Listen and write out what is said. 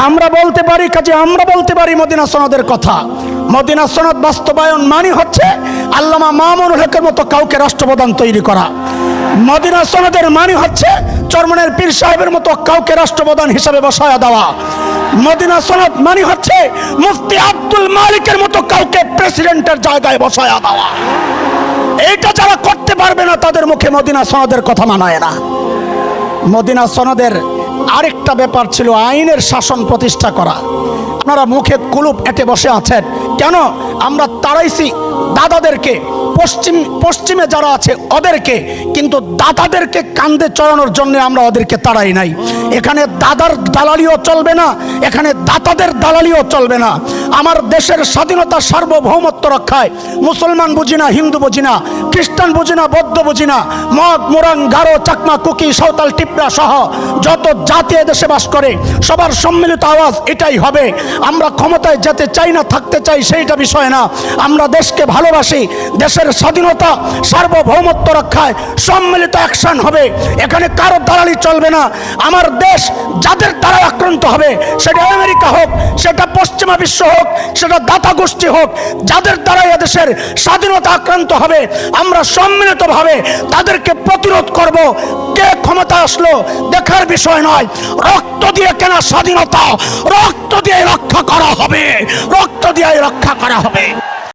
আমরা বলতে পারি, কাজে আমরা বলতে পারি মদিনা সনদের কথা। মদিনা সনদ বাস্তবায়ন মানে হচ্ছে আল্লামা মামুনুল হকের মতো কাউকে রাষ্ট্রপ্রধান তৈরি করা। মদিনা সনদের মানে হচ্ছে চরমনের পীর সাহেবের মতো কাউকে রাষ্ট্রপ্রধান হিসাবে বসায়া দেওয়া। মদিনা সনদ মানে হচ্ছে মুফতি আব্দুল মালিকের মতো কাউকে প্রেসিডেন্টের জায়গায় বসায়া দেওয়া। এইটা যারা করতে পারবে না তাদের মুখে মদিনা সনদের কথা মানায় না। মদিনা সনদের আরেকটা ব্যাপার ছিল আইনের শাসন প্রতিষ্ঠা করা। আপনারা মুখে কুলুপ এঁটে বসে আছেন কেন? আমরা তাড়াইছি দাদাদেরকে, পশ্চিমে যারা আছে ওদেরকে, কিন্তু দাদাদেরকে কান্দে চড়ানোর জন্য আমরা ওদেরকে তাড়াই নাই। এখানে দাদার দালালিও চলবে না, এখানে দাতাদের দালালিও চলবে না। আমার দেশের স্বাধীনতা সার্বভৌমত্ব রক্ষায় মুসলমান বুঝি না, হিন্দু বুঝি না, খ্রিস্টান বুঝি না, বৌদ্ধ বুঝি না, মগ, মুরাং, গারো, চাকমা, কুকি, সাঁওতাল, টিপরা সহ যত জাতি দেশে বাস করে সবার সম্মিলিত আওয়াজ এটাই হবে। আমরা ক্ষমতায় যেতে চাই না, থাকতে চাই সেইটা বিষয় না। আমরা দেশকে ভালোবাসি, দেশের স্বাধীনতা সার্বভৌমত্ব রক্ষায় সম্মিলিত অ্যাকশন হবে। এখানে কারো দালালি চলবে না। আমার দেশ যাদের দ্বারা আক্রান্ত হবে, সেটা আমেরিকা হোক, সেটা পশ্চিমা বিশ্ব হোক, সেটা দাতা গোষ্ঠী হোক, যাদের দ্বারা এদেশের স্বাধীনতা আক্রান্ত হবে আমরা সম্মিলিতভাবে তাদেরকে প্রতিরোধ করব। কে ক্ষমতা আসলো দেখার বিষয় নয়, রক্ত দিয়ে কেনা স্বাধীনতা রক্ত দিয়ে রক্ষা করা হবে, রক্ত দিয়ে রক্ষা করা হবে।